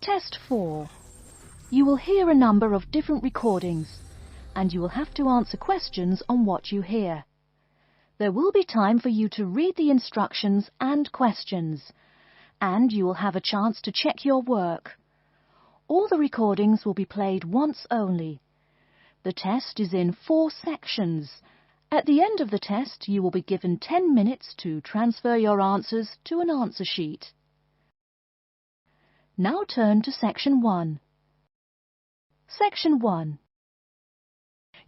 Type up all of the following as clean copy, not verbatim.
Test 4. You will hear a number of different recordings, and you will have to answer questions on what you hear. There will be time for you to read the instructions and questions, and you will have a chance to check your work. All the recordings will be played once only. The test is in 4 sections. At the end of the test, you will be given 10 minutes to transfer your answers to an answer sheet. Now turn to Section 1. Section 1.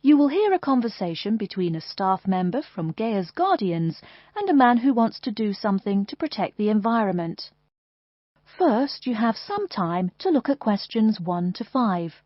You will hear a conversation between a staff member from Gaia's Guardians and a man who wants to do something to protect the environment. First, you have some time to look at questions 1 to 5.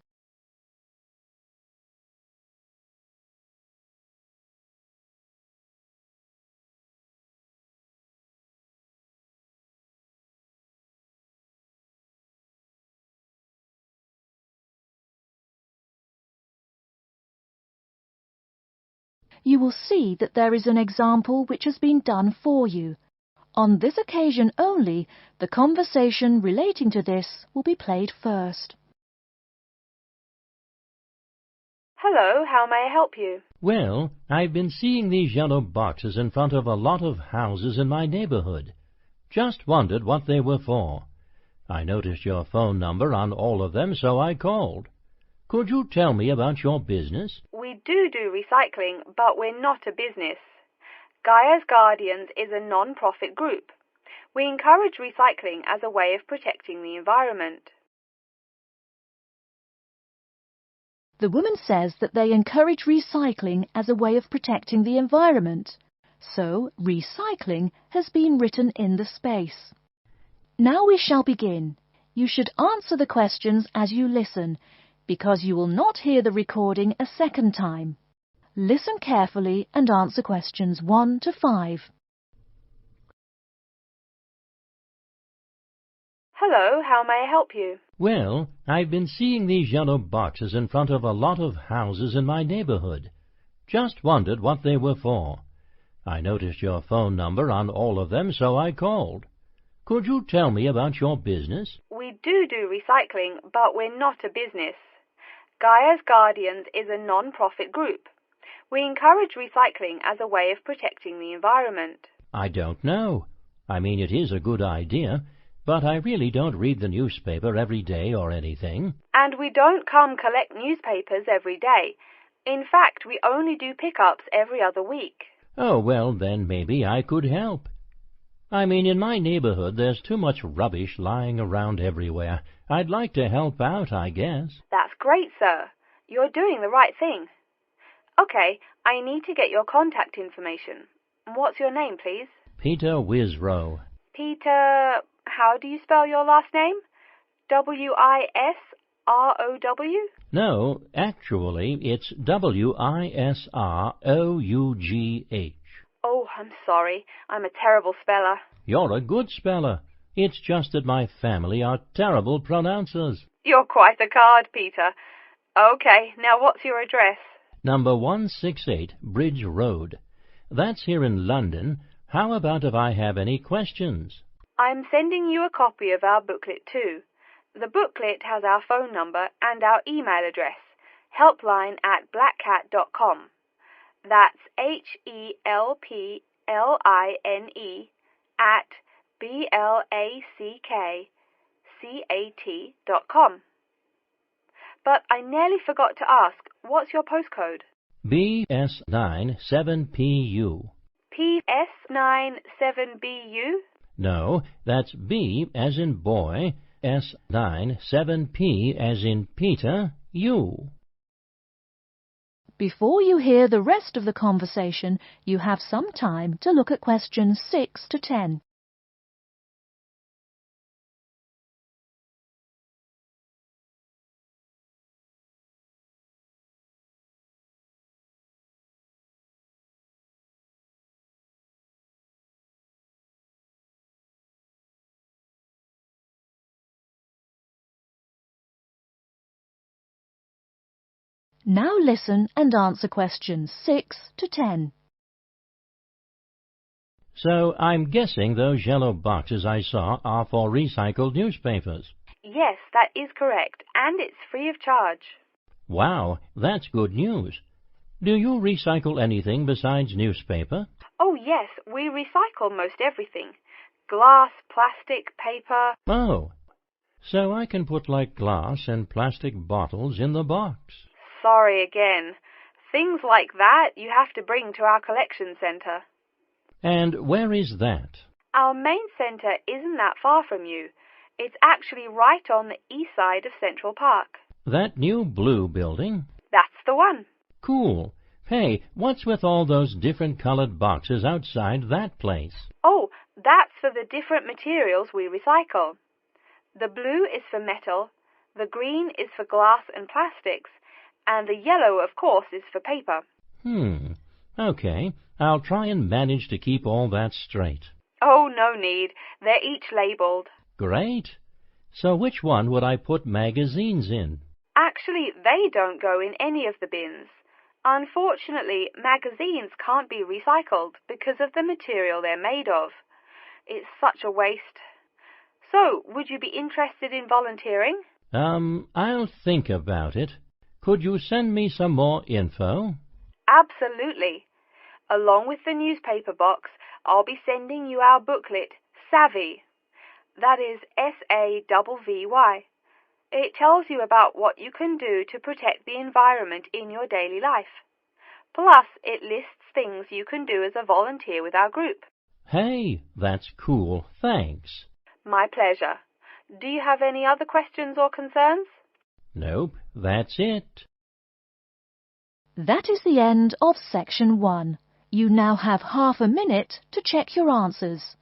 You will see that there is an example which has been done for you. On this occasion only, the conversation relating to this will be played first. Hello, how may I help you? Well, I've been seeing these yellow boxes in front of a lot of houses in my neighborhood. Just wondered what they were for. I noticed your phone number on all of them, so I called. Could you tell me about your business? We do recycling, but we're not a business. Gaia's Guardians is a non-profit group. We encourage recycling as a way of protecting the environment. The woman says that they encourage recycling as a way of protecting the environment. So, recycling has been written in the space. Now we shall begin. You should answer the questions as you listen, because you will not hear the recording a second time. Listen carefully and answer questions 1 to 5. Hello, how may I help you? Well, I've been seeing these yellow boxes in front of a lot of houses in my neighborhood. Just wondered what they were for. I noticed your phone number on all of them, so I called. Could you tell me about your business? We do recycling, but we're not a business. Gaia's Guardians is a non-profit group. We encourage recycling as a way of protecting the environment. I don't know. I mean, it is a good idea, but I really don't read the newspaper every day or anything. And we don't come collect newspapers every day. In fact, we only do pickups every other week. Oh, well, then maybe I could help. I mean, in my neighborhood, there's too much rubbish lying around everywhere. I'd like to help out, I guess. That's great, sir. You're doing the right thing. Okay, I need to get your contact information. What's your name, please? Peter Wisrow. Peter, how do you spell your last name? W-I-S-R-O-W? No, actually, it's W-I-S-R-O-U-G-H. Oh, I'm sorry. I'm a terrible speller. You're a good speller. It's just that my family are terrible pronouncers. You're quite a card, Peter. Okay, now what's your address? Number 168 Bridge Road. That's here in London. How about if I have any questions? I'm sending you a copy of our booklet too. The booklet has our phone number and our email address, helpline@blackcat.com. That's HELPLINE at BLACKCAT.com. But I nearly forgot to ask, what's your postcode? BS9 7PU. PS97BU? No, that's B as in boy, S9 7P as in Peter, U. Before you hear the rest of the conversation, you have some time to look at questions 6 to 10. Now listen and answer questions 6 to 10. So I'm guessing those yellow boxes I saw are for recycled newspapers. Yes, that is correct, and it's free of charge. Wow, that's good news. Do you recycle anything besides newspaper? Oh yes, we recycle most everything. Glass, plastic, paper. Oh, so I can put like glass and plastic bottles in the box. Sorry again. Things like that you have to bring to our collection centre. And where is that? Our main centre isn't that far from you. It's actually right on the east side of Central Park. That new blue building? That's the one. Cool. Hey, what's with all those different colored boxes outside that place? Oh, that's for the different materials we recycle. The blue is for metal, the green is for glass and plastics, and the yellow, of course, is for paper. Okay. I'll try and manage to keep all that straight. Oh, no need. They're each labelled. Great. So which one would I put magazines in? Actually, they don't go in any of the bins. Unfortunately, magazines can't be recycled because of the material they're made of. It's such a waste. So, would you be interested in volunteering? I'll think about it. Could you send me some more info? Absolutely. Along with the newspaper box, I'll be sending you our booklet, Savvy. That is SAVVY. It tells you about what you can do to protect the environment in your daily life. Plus, it lists things you can do as a volunteer with our group. Hey, that's cool. Thanks. My pleasure. Do you have any other questions or concerns? Nope, that's it. That is the end of Section 1. You now have half a minute to check your answers.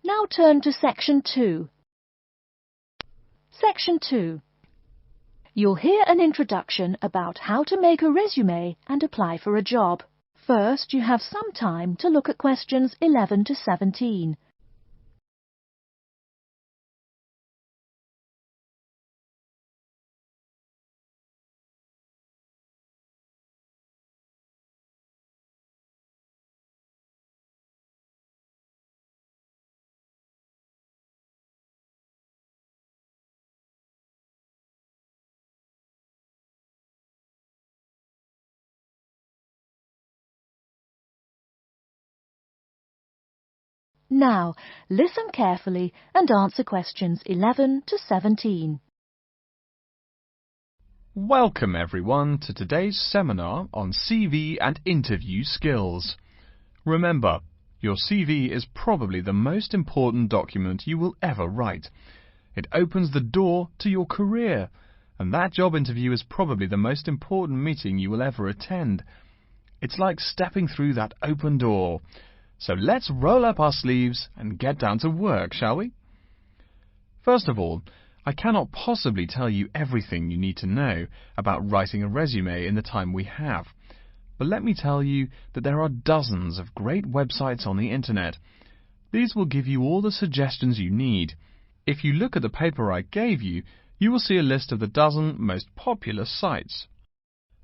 Now turn to Section 2. Section 2. You'll hear an introduction about how to make a resume and apply for a job. First, you have some time to look at questions 11 to 17. Now, listen carefully and answer questions 11 to 17. Welcome everyone to today's seminar on CV and interview skills. Remember, your CV is probably the most important document you will ever write. It opens the door to your career, and that job interview is probably the most important meeting you will ever attend. It's like stepping through that open door. So let's roll up our sleeves and get down to work, shall we? First of all, I cannot possibly tell you everything you need to know about writing a resume in the time we have. But let me tell you that there are dozens of great websites on the internet. These will give you all the suggestions you need. If you look at the paper I gave you, you will see a list of the dozen most popular sites.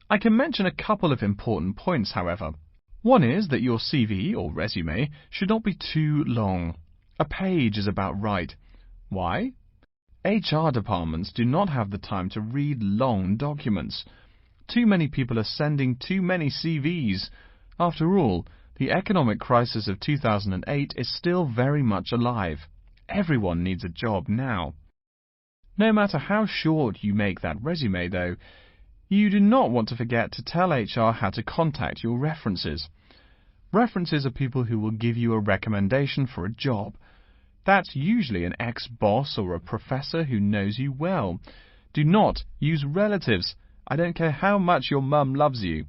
I can mention a couple of important points, however. One is that your CV or resume should not be too long. A page is about right. Why? HR departments do not have the time to read long documents. Too many people are sending too many CVs. After all, the economic crisis of 2008 is still very much alive. Everyone needs a job now. No matter how short you make that resume, though, you do not want to forget to tell HR how to contact your references. References are people who will give you a recommendation for a job. That's usually an ex-boss or a professor who knows you well. Do not use relatives. I don't care how much your mum loves you.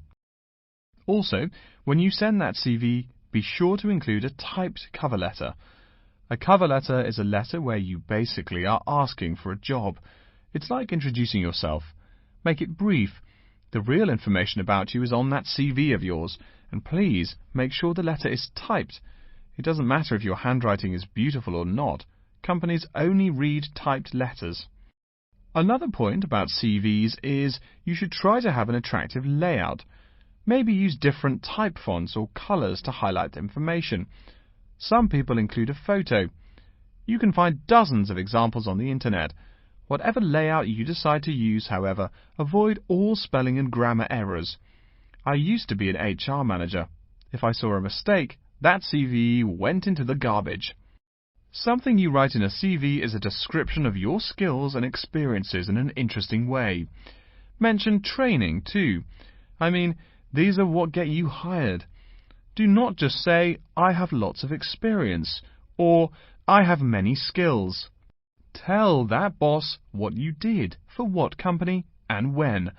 Also, when you send that CV, be sure to include a typed cover letter. A cover letter is a letter where you basically are asking for a job. It's like introducing yourself. Make it brief. The real information about you is on that CV of yours, and please make sure the letter is typed. It doesn't matter if your handwriting is beautiful or not. Companies only read typed letters. Another point about CVs is you should try to have an attractive layout. Maybe use different type fonts or colours to highlight information. Some people include a photo. You can find dozens of examples on the internet. Whatever layout you decide to use, however, avoid all spelling and grammar errors. I used to be an HR manager. If I saw a mistake, that CV went into the garbage. Something you write in a CV is a description of your skills and experiences in an interesting way. Mention training too. I mean, these are what get you hired. Do not just say, I have lots of experience, or I have many skills. Tell that boss what you did, for what company, and when.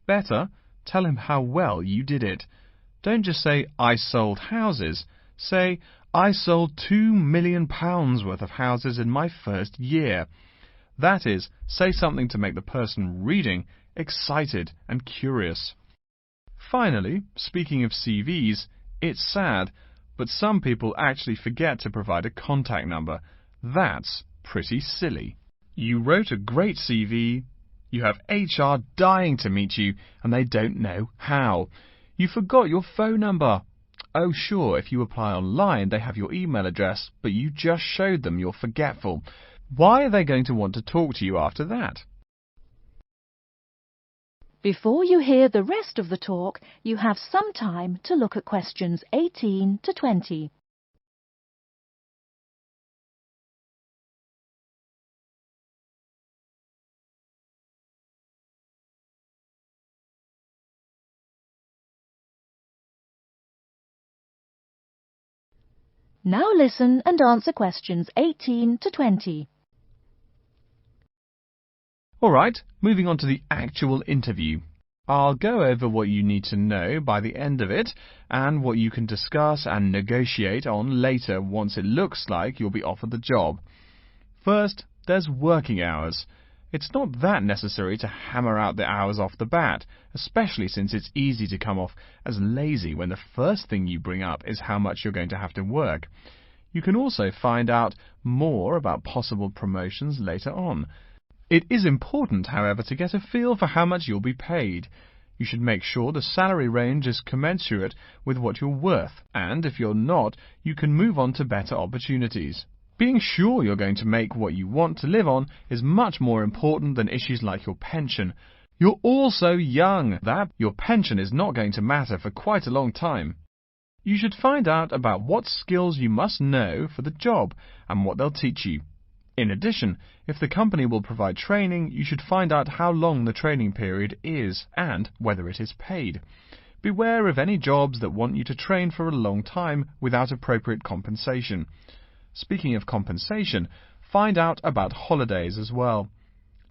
Better, tell him how well you did it. Don't just say, I sold houses. Say, I sold £2 million worth of houses in my first year. That is, say something to make the person reading excited and curious. Finally, speaking of CVs, it's sad, but some people actually forget to provide a contact number. That's pretty silly. You wrote a great CV, you have HR dying to meet you, and they don't know how. You forgot your phone number. Oh sure, if you apply online, they have your email address, but you just showed them you're forgetful. Why are they going to want to talk to you after that? Before you hear the rest of the talk, you have some time to look at questions 18 to 20. Now listen and answer questions 18 to 20. Alright, moving on to the actual interview. I'll go over what you need to know by the end of it, and what you can discuss and negotiate on later once it looks like you'll be offered the job. First, there's working hours. It's not that necessary to hammer out the hours off the bat, especially since it's easy to come off as lazy when the first thing you bring up is how much you're going to have to work. You can also find out more about possible promotions later on. It is important, however, to get a feel for how much you'll be paid. You should make sure the salary range is commensurate with what you're worth, and if you're not, you can move on to better opportunities. Being sure you're going to make what you want to live on is much more important than issues like your pension. You're all so young that your pension is not going to matter for quite a long time. You should find out about what skills you must know for the job and what they'll teach you. In addition, if the company will provide training, you should find out how long the training period is and whether it is paid. Beware of any jobs that want you to train for a long time without appropriate compensation. Speaking of compensation, find out about holidays as well.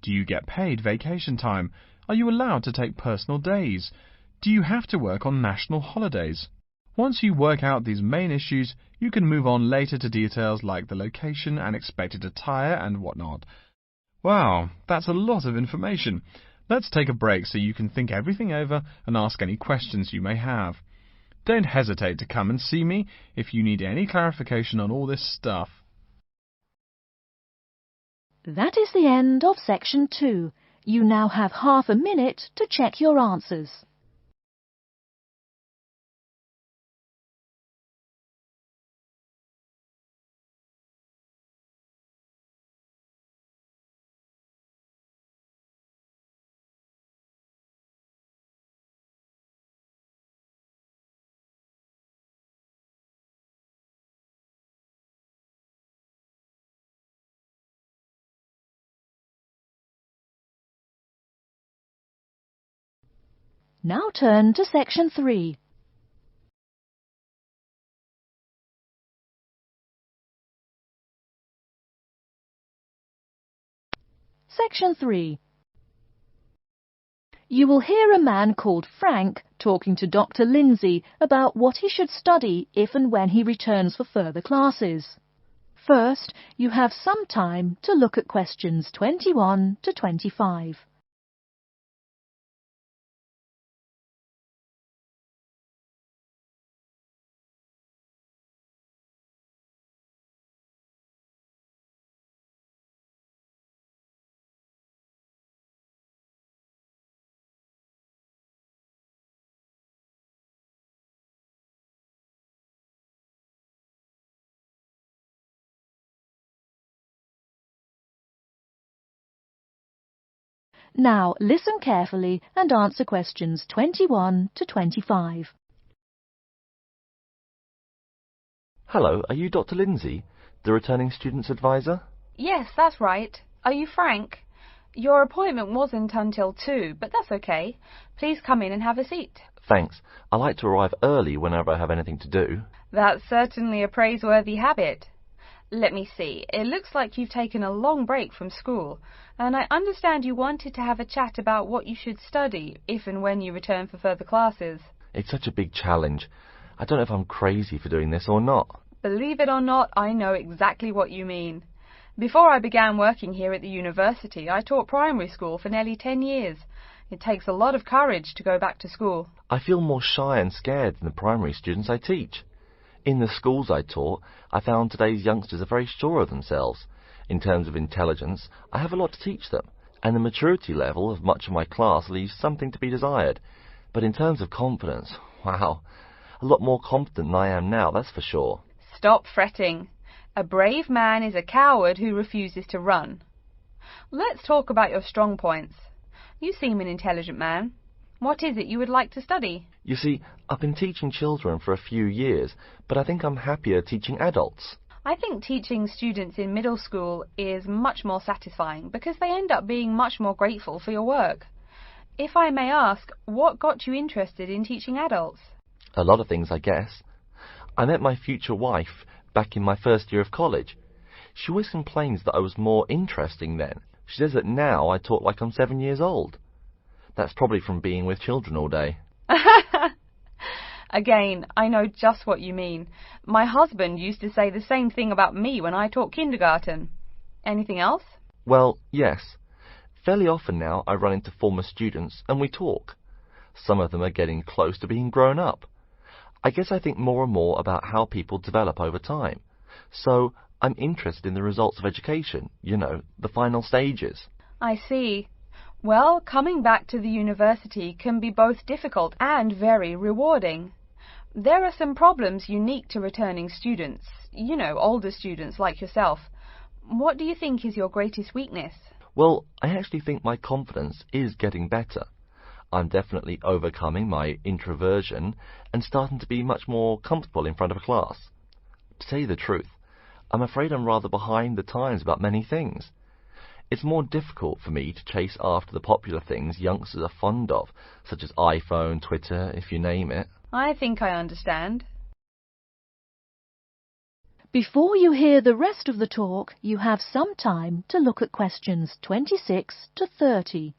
Do you get paid vacation time? Are you allowed to take personal days? Do you have to work on national holidays? Once you work out these main issues, you can move on later to details like the location and expected attire and whatnot. Wow, that's a lot of information. Let's take a break so you can think everything over and ask any questions you may have. Don't hesitate to come and see me if you need any clarification on all this stuff. That is the end of section 2. You now have half a minute to check your answers. Now turn to section 3. Section 3. You will hear a man called Frank talking to Dr. Lindsay about what he should study if and when he returns for further classes. First, you have some time to look at questions 21 to 25. Now listen carefully and answer questions 21 to 25. Hello, are you Dr. Lindsay, the returning students advisor? Yes, that's right. Are you Frank? Your appointment wasn't until 2, but that's okay. Please come in and have a seat. Thanks. I like to arrive early whenever I have anything to do. That's certainly a praiseworthy habit. Let me see. It looks like you've taken a long break from school, and I understand you wanted to have a chat about what you should study if and when you return for further classes. It's such a big challenge. I don't know if I'm crazy for doing this or not. Believe it or not, I know exactly what you mean. Before I began working here at the university, I taught primary school for nearly 10 years. It takes a lot of courage to go back to school. I feel more shy and scared than the primary students I teach. In the schools I taught, I found today's youngsters are very sure of themselves. In terms of intelligence, I have a lot to teach them, and the maturity level of much of my class leaves something to be desired. But in terms of confidence, wow, a lot more confident than I am now, that's for sure. Stop fretting. A brave man is a coward who refuses to run. Let's talk about your strong points. You seem an intelligent man. What is it you would like to study? You see, I've been teaching children for a few years, but I think I'm happier teaching adults. I think teaching students in middle school is much more satisfying because they end up being much more grateful for your work. If I may ask, what got you interested in teaching adults? A lot of things, I guess. I met my future wife back in my first year of college. She always complains that I was more interesting then. She says that now I talk like I'm 7 years old. That's probably from being with children all day. Again, I know just what you mean. My husband used to say the same thing about me when I taught kindergarten. Anything else? Well, yes. Fairly often now I run into former students and we talk. Some of them are getting close to being grown up. I guess I think more and more about how people develop over time. So I'm interested in the results of education, you know, the final stages. I see. Well, coming back to the university can be both difficult and very rewarding. There are some problems unique to returning students, you know, older students like yourself. What do you think is your greatest weakness? Well, I actually think my confidence is getting better. I'm definitely overcoming my introversion and starting to be much more comfortable in front of a class. To tell you the truth, I'm afraid I'm rather behind the times about many things. It's more difficult for me to chase after the popular things youngsters are fond of, such as iPhone, Twitter, if you name it. I think I understand. Before you hear the rest of the talk, you have some time to look at questions 26 to 30.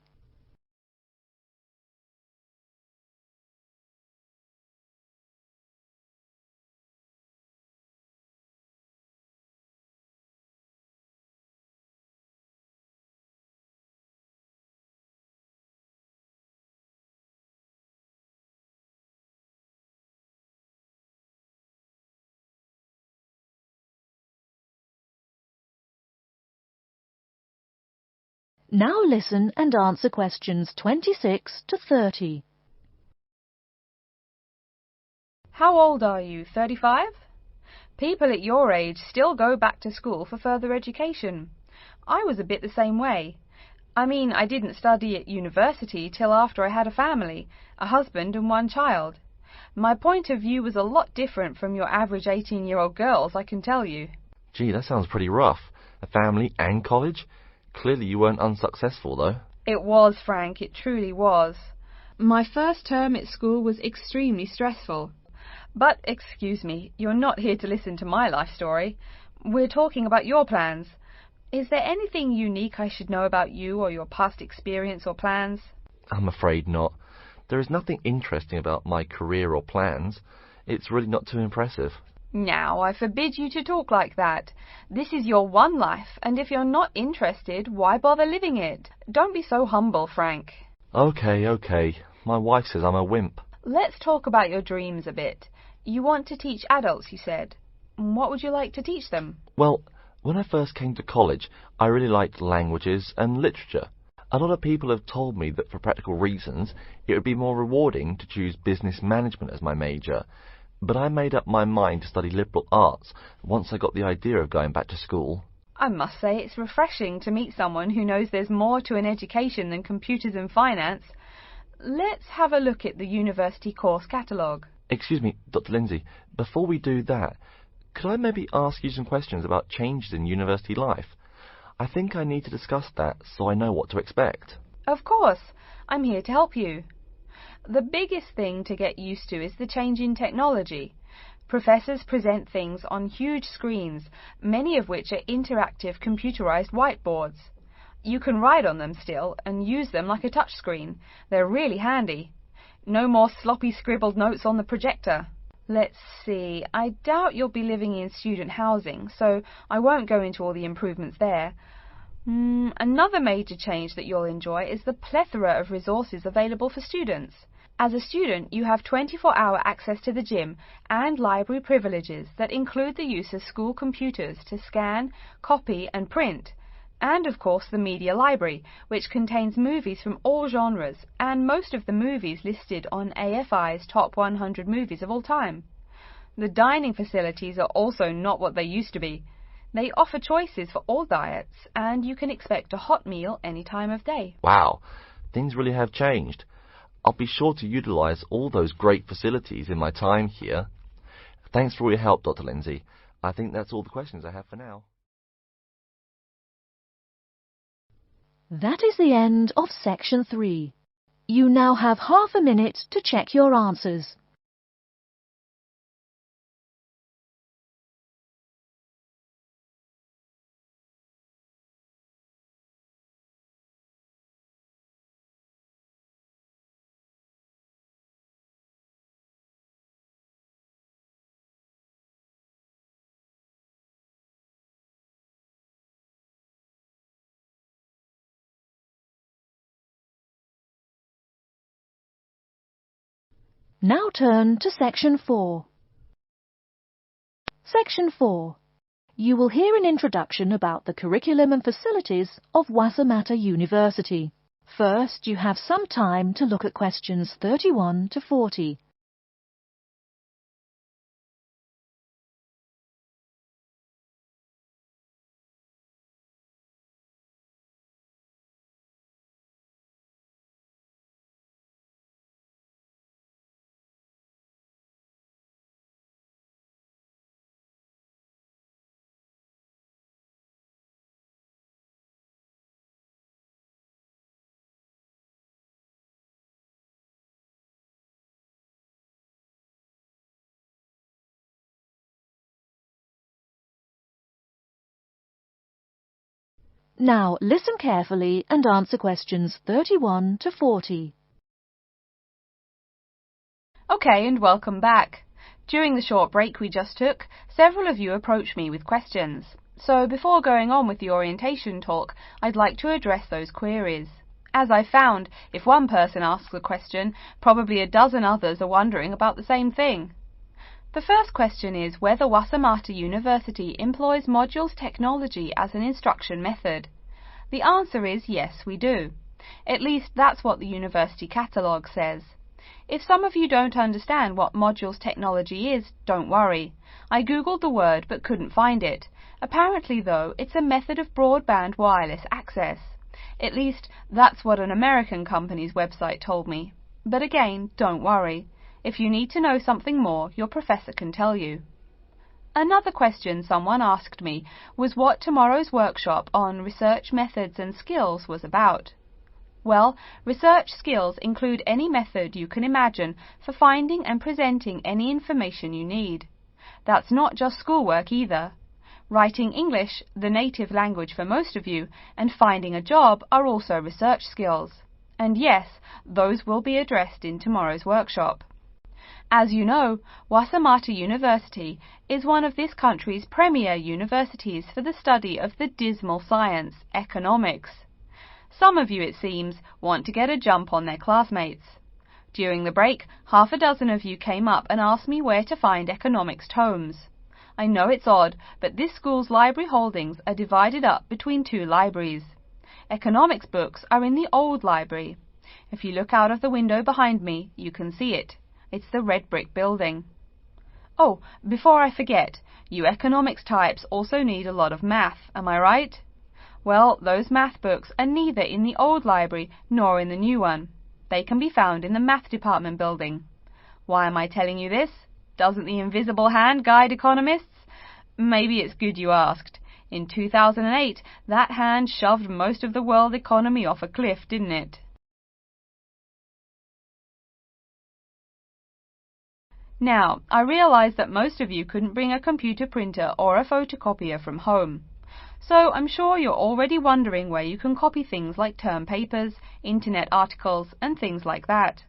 Now listen and answer questions 26 to 30. How old are you, 35? People at your age still go back to school for further education. I was a bit the same way. I mean, I didn't study at university till after I had a family, a husband and one child. My point of view was a lot different from your average 18-year-old girls, I can tell you. Gee, that sounds pretty rough. A family and college? Clearly you weren't unsuccessful, though. It was, Frank, it truly was. My first term at school was extremely stressful. But, excuse me, you're not here to listen to my life story. We're talking about your plans. Is there anything unique I should know about you or your past experience or plans? I'm afraid not. There is nothing interesting about my career or plans. It's really not too impressive. Now, I forbid you to talk like that. This is your one life, and if you're not interested, why bother living it? Don't be so humble, Frank. Okay. My wife says I'm a wimp. Let's talk about your dreams a bit. You want to teach adults, you said. What would you like to teach them? Well, when I first came to college, I really liked languages and literature. A lot of people have told me that for practical reasons, it would be more rewarding to choose business management as my major. But I made up my mind to study liberal arts once I got the idea of going back to school. I must say it's refreshing to meet someone who knows there's more to an education than computers and finance. Let's have a look at the university course catalogue. Excuse me, Dr. Lindsay, before we do that, could I maybe ask you some questions about changes in university life? I think I need to discuss that so I know what to expect. Of course, I'm here to help you. The biggest thing to get used to is the change in technology. Professors present things on huge screens, many of which are interactive computerized whiteboards. You can write on them still and use them like a touchscreen. They're really handy. No more sloppy scribbled notes on the projector. Let's see, I doubt you'll be living in student housing, so I won't go into all the improvements there. Another major change that you'll enjoy is the plethora of resources available for students. As a student, you have 24-hour access to the gym and library privileges that include the use of school computers to scan, copy and print, and of course the media library, which contains movies from all genres and most of the movies listed on AFI's top 100 movies of all time. The dining facilities are also not what they used to be. They offer choices for all diets, and you can expect a hot meal any time of day. Wow, things really have changed. I'll be sure to utilize all those great facilities in my time here. Thanks for all your help, Dr. Lindsay. I think that's all the questions I have for now. That is the end of section 3. You now have half a minute to check your answers. Now turn to section 4. Section 4. You will hear an introduction about the curriculum and facilities of WASSAMATTA University. First, you have some time to look at questions 31 to 40. Now listen carefully and answer questions 31 to 40. Okay, and welcome back. During the short break we just took, several of you approached me with questions. So before going on with the orientation talk, I'd like to address those queries. As I found, if one person asks a question, probably a dozen others are wondering about the same thing. The first question is whether WASSAMATTA University employs modules technology as an instruction method. The answer is yes, we do. At least that's what the university catalogue says. If some of you don't understand what modules technology is, don't worry. I googled the word but couldn't find it. Apparently, though, it's a method of broadband wireless access. At least, that's what an American company's website told me. But again, don't worry. If you need to know something more, your professor can tell you. Another question someone asked me was what tomorrow's workshop on research methods and skills was about. Well, research skills include any method you can imagine for finding and presenting any information you need. That's not just schoolwork either. Writing English, the native language for most of you, and finding a job are also research skills. And yes, those will be addressed in tomorrow's workshop. As you know, WASSAMATTA University is one of this country's premier universities for the study of the dismal science, economics. Some of you, it seems, want to get a jump on their classmates. During the break, half a dozen of you came up and asked me where to find economics tomes. I know it's odd, but this school's library holdings are divided up between two libraries. Economics books are in the old library. If you look out of the window behind me, you can see it. It's the red brick building. Oh, before I forget, you economics types also need a lot of math, am I right? Well, those math books are neither in the old library nor in the new one. They can be found in the math department building. Why am I telling you this? Doesn't the invisible hand guide economists? Maybe it's good you asked. In 2008, that hand shoved most of the world economy off a cliff, didn't it? Now, I realize that most of you couldn't bring a computer printer or a photocopier from home. So I'm sure you're already wondering where you can copy things like term papers, internet articles, and things like that.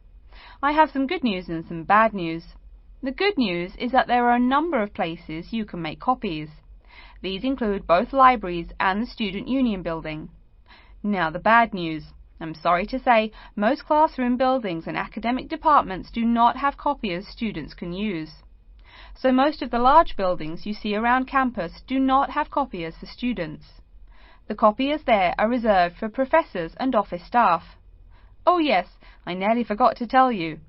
I have some good news and some bad news. The good news is that there are a number of places you can make copies. These include both libraries and the Student Union building. Now the bad news. I'm sorry to say, most classroom buildings and academic departments do not have copiers students can use. So most of the large buildings you see around campus do not have copiers for students. The copiers there are reserved for professors and office staff. Oh yes, I nearly forgot to tell you.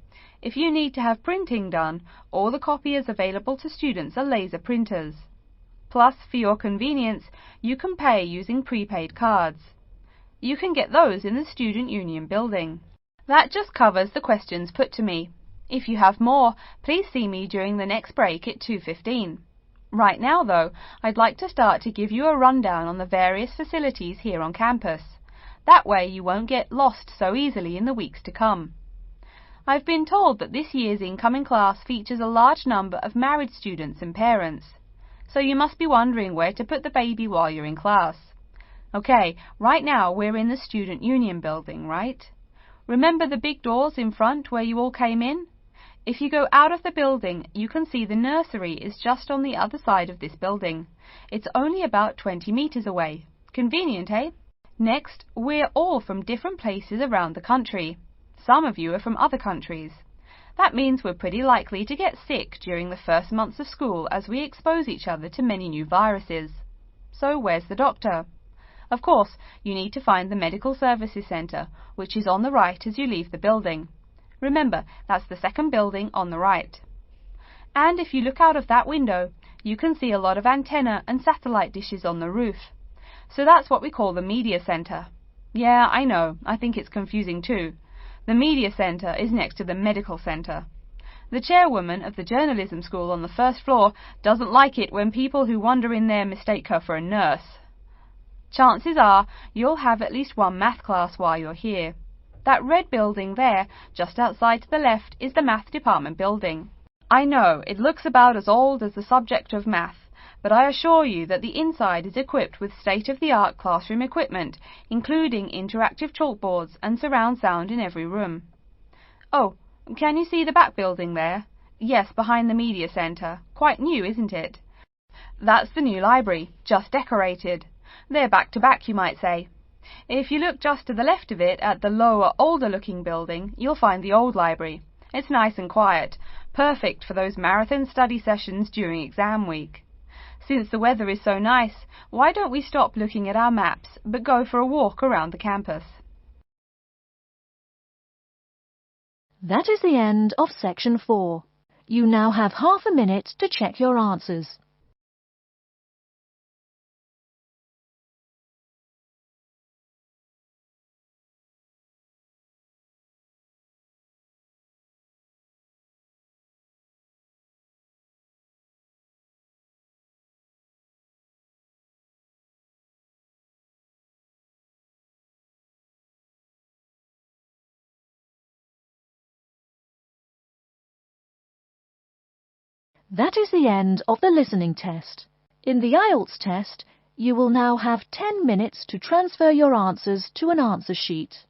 If you need to have printing done, all the copiers available to students are laser printers. Plus, for your convenience, you can pay using prepaid cards. You can get those in the Student Union building. That just covers the questions put to me. If you have more, please see me during the next break at 2:15. Right now, though, I'd like to start to give you a rundown on the various facilities here on campus. That way you won't get lost so easily in the weeks to come. I've been told that this year's incoming class features a large number of married students and parents. So you must be wondering where to put the baby while you're in class. Okay, right now we're in the Student Union building, right? Remember the big doors in front where you all came in? If you go out of the building, you can see the nursery is just on the other side of this building. It's only about 20 meters away. Convenient, eh? Next, we're all from different places around the country. Some of you are from other countries. That means we're pretty likely to get sick during the first months of school as we expose each other to many new viruses. So where's the doctor? Of course, you need to find the Medical Services Centre, which is on the right as you leave the building. Remember, that's the second building on the right. And if you look out of that window, you can see a lot of antenna and satellite dishes on the roof. So that's what we call the Media Centre. Yeah, I know, I think it's confusing too. The Media Centre is next to the Medical Centre. The chairwoman of the journalism school on the first floor doesn't like it when people who wander in there mistake her for a nurse. Chances are you'll have at least one math class while you're here. That red building there, just outside to the left, is the math department building. I know, it looks about as old as the subject of math, but I assure you that the inside is equipped with state-of-the-art classroom equipment, including interactive chalkboards and surround sound in every room. Oh, can you see the back building there? Yes, behind the Media Centre. Quite new, isn't it? That's the new library, just decorated. They're back to back, you might say. If you look just to the left of it at the lower, older-looking building, you'll find the old library. It's nice and quiet, perfect for those marathon study sessions during exam week. Since the weather is so nice, why don't we stop looking at our maps, but go for a walk around the campus? That is the end of Section 4. You now have half a minute to check your answers. That is the end of the listening test. In the IELTS test, you will now have 10 minutes to transfer your answers to an answer sheet.